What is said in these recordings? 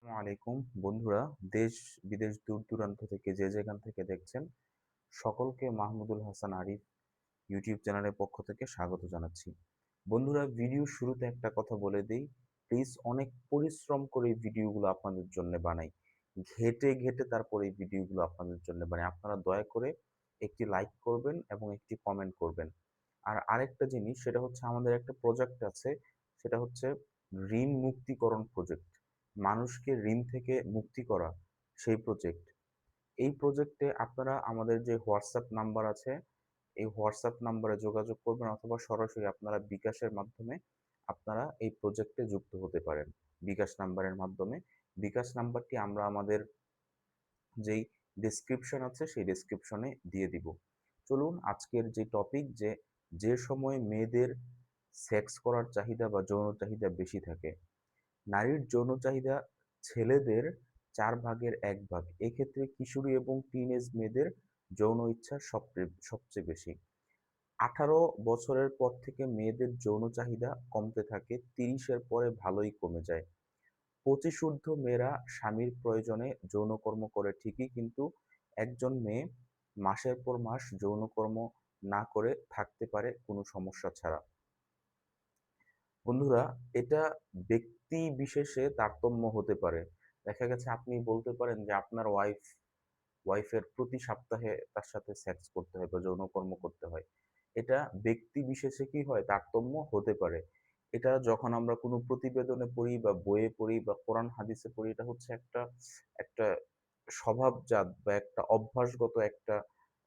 আসসালামু আলাইকুম বন্ধুরা। দেশ বিদেশ দূর দূরান্ত থেকে যে যেখান থেকে দেখছেন সকলকে মাহমুদুল হাসান আরিফ ইউটিউব চ্যানেলের পক্ষ থেকে স্বাগত জানাচ্ছি। বন্ধুরা, ভিডিও শুরুতে একটা কথা বলে দেই, প্লিজ অনেক পরিশ্রম করে এই ভিডিওগুলো আপনাদের জন্য বানাই, ঘেটে ঘেটে তারপরে এই ভিডিওগুলো আপনাদের জন্য বানাই। আপনারা দয়া করে একটি লাইক করবেন এবং একটি কমেন্ট করবেন। আর আরেকটা জিনিস, সেটা হচ্ছে আমাদের একটা প্রজেক্ট আছে, সেটা হচ্ছে ঋণ মুক্তিকরণ প্রজেক্ট, মানুষকে ঋণ থেকে মুক্তি করা, সেই প্রজেক্ট। এই প্রজেক্টে আপনারা আমাদের যে হোয়াটসঅ্যাপ নাম্বার আছে, এই হোয়াটসঅ্যাপ নাম্বারে যোগাযোগ করবেন অথবা সরাসরি আপনারা বিকাশের মাধ্যমে আপনারা এই প্রজেক্টে যুক্ত হতে পারেন। বিকাশ নাম্বারের মাধ্যমে। বিকাশ নাম্বারটি আমরা আমাদের যেই ডেসক্রিপশন আছে সেই ডেসক্রিপশনে দিয়ে দিব। চলুন আজকের যে টপিক, যে সময়ে মেয়েদের সেক্স করার চাহিদা বা যৌন চাহিদা বেশি থাকে। নারীর যৌন চাহিদা ছেলেদের ৪ ভাগের ১ ভাগ। এক্ষেত্রে কিশোরী এবং টিনেজ মেয়েদের যৌন ইচ্ছা সবচেয়ে বেশি। ১৮ বছরের পর থেকে মেয়েদের যৌন চাহিদা কমতে থাকে, ৩০ এর পরে ভালোই কমে যায়। ২৫ ঊর্ধ্ব মেয়েরা স্বামীর প্রয়োজনে যৌনকর্ম করে ঠিকই, কিন্তু একজন মেয়ে মাসের পর মাস যৌনকর্ম না করে থাকতে পারে কোনো সমস্যা ছাড়া। বন্ধুরা, এটা ব্যক্তি বিশেষে তারতম্য হতে পারে। দেখা গেছে আপনি বলতে পারেন যে আপনার ওয়াইফের প্রতি সপ্তাহে তার সাথে সেক্স করতে হয় বা যৌনকর্ম করতে হয়। এটা ব্যক্তি বিশেষে কি হয়, তারতম্য হতে পারে। এটা যখন আমরা কোনো প্রতিবেদনে পড়ি বা বইয়ে পড়ি বা কোরআন হাদিসে পড়ি, এটা হচ্ছে একটা একটা স্বভাবজাত বা একটা অভ্যাসগত একটা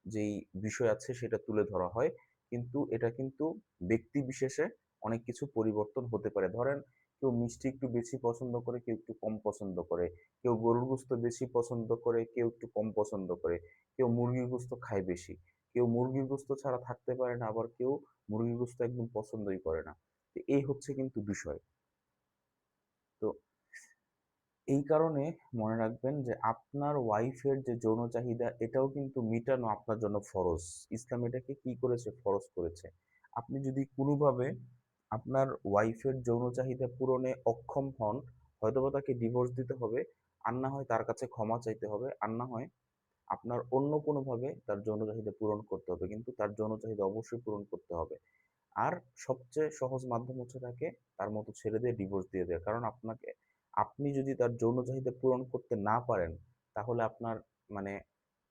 যেই বিষয় আছে সেটা তুলে ধরা হয়। কিন্তু এটা কিন্তু ব্যক্তি বিশেষে অনেক কিছু পরিবর্তন হতে পারে। ধরেন, কেউ মিষ্টি একটু বেশি পছন্দ করে, কেউ একটু কম পছন্দ করে। কেউ গরুর গোশত বেশি পছন্দ করে, কেউ একটু কম পছন্দ করে। কেউ মুরগির গোশত খায় বেশি। কেউ মুরগির গোশত ছাড়া থাকতে পারে না, আবার কেউ মুরগির গোশত একদম পছন্দই করে না। তো এই হচ্ছে কিন্তু বিষয়। তো এই কারণে মনে রাখবেন যে আপনার ওয়াইফের যে যৌন চাহিদা, এটাও কিন্তু মিটানো আপনার জন্য ফরজ। ইসলাম এটাকে কি করেছে? ফরজ করেছে। আপনি যদি কোনোভাবে আপনার ওয়াইফের যৌন চাহিদা পূরণে অক্ষম হন, হয়তোবা তাকে ডিভোর্স দিতে হবে, আর না হয় তার কাছে ক্ষমা চাইতে হবে, আর না হয় আপনার অন্য কোনোভাবে তার যৌন চাহিদা পূরণ করতে হবে, কিন্তু তার যৌন চাহিদা অবশ্যই পূরণ করতে হবে। আর সবচেয়ে সহজ মাধ্যম হচ্ছে তাকে তার মতো ছেড়ে দিয়ে ডিভোর্স দিয়ে দেওয়া। কারণ আপনি যদি তার যৌন চাহিদা পূরণ করতে না পারেন, তাহলে আপনার মানে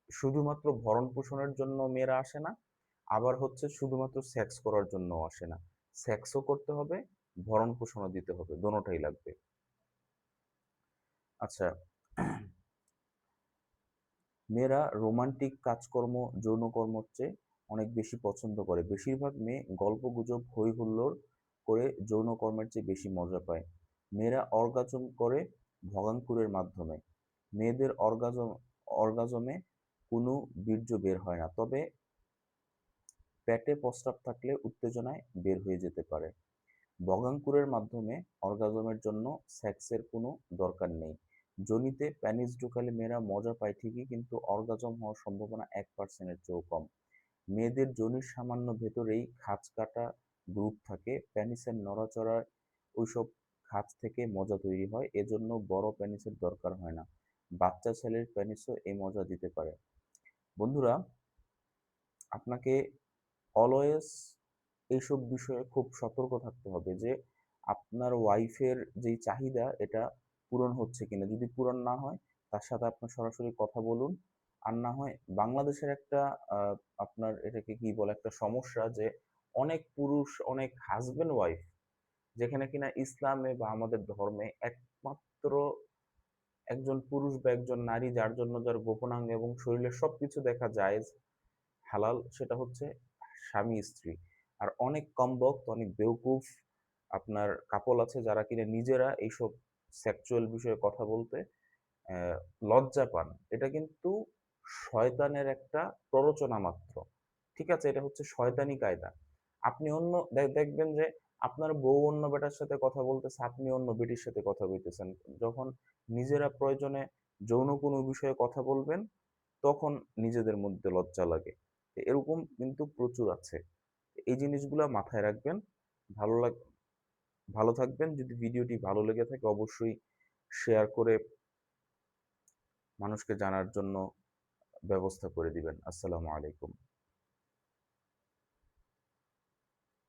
শুধুমাত্র ভরণ পোষণের জন্য মেয়েরা আসে না, আবার হচ্ছে শুধুমাত্র সেক্স করার জন্যও আসে না। সেক্সও করতে হবে, ভরণ পোষণও দিতে হবে, দোনোটাই লাগবে। আচ্ছা, মেয়েরা রোমান্টিক কাজকর্ম যৌনকর্মর চেয়ে অনেক বেশি পছন্দ করে। বেশিরভাগ মেয়ে গল্পগুজব হই হুল্লোড় করে যৌনকর্মের চেয়ে বেশি মজা পায়। মেয়েরা অর্গাজম করে ভগাঙ্কুরের মাধ্যমে। মেয়েদের অর্গাজমে কোনো বীর্য বের হয় না, তবে পেটে প্রস্রাব থাকলে উত্তেজনায় বের হয়ে যেতে পারে। ভগাঙ্কুরের মাধ্যমে অর্গাজমের জন্য সেক্সের কোনো দরকার নেই। যোনিতে প্যানিস ঢোকালে মেয়েরা মজা পায় ঠিকই, কিন্তু অর্গাজম হওয়ার সম্ভাবনা 1% এর চেয়েও কম। মেয়েদের যোনির সামান্য ভেতরেই খাঁজ কাটা গ্রুপ থাকে। প্যানিসের নড়াচড়ার ওইসব খাঁজ থেকে মজা তৈরি হয়, এজন্য বড় প্যানিসের দরকার হয় না। বাচ্চা ছেলের প্যানিসও এই মজা দিতে পারে। বন্ধুরা, আপনাকে অলওয়েজ এইসব বিষয়ে খুব সতর্ক থাকতে হবে যে আপনার ওয়াইফের যেই চাহিদা এটা পূরণ হচ্ছে কিনা। যদি পূরণ না হয়, তার সাথে আপনার সরাসরি কথা বলুন। আর না হয় বাংলাদেশের একটা আহ, আপনার এটাকে কি বলে, একটা সমস্যা যে অনেক পুরুষ, অনেক হাজবেন্ড ওয়াইফ, যেখানে কিনা ইসলামে বা আমাদের ধর্মে একমাত্র একজন পুরুষ বা একজন নারী যার জন্য যার গোপনাঙ্গ এবং শরীরের সবকিছু দেখা যায় হালাল, সেটা হচ্ছে স্বামী স্ত্রী। আর অনেক কম বক্ত, অনেক বেউকুফ আপনার কাপল আছে যারা কিনা নিজেরা এইসব সেক্সুয়াল বিষয়ে কথা বলতে আহ, লজ্জা পান। এটা কিন্তু শয়তানের একটা প্ররোচনা মাত্র। ঠিক আছে, এটা হচ্ছে শয়তানি কায়দা। আপনি অন্য দেখবেন যে আপনার বউ অন্য বেটার সাথে কথা বলতেছে, আপনি অন্য বেটির সাথে কথা বলতেছেন। যখন নিজেরা প্রয়োজনে যৌন কোনো বিষয়ে কথা বলবেন, তখন নিজেদের মধ্যে লজ্জা লাগে। তো এরকম কিন্তু প্রচুর আছে। এই জিনিসগুলো মাথায় রাখবেন। ভালো থাকবেন। যদি ভিডিওটি ভালো লেগে থাকে, অবশ্যই শেয়ার করে মানুষকে জানার জন্য ব্যবস্থা করে দিবেন। আসসালামু আলাইকুম।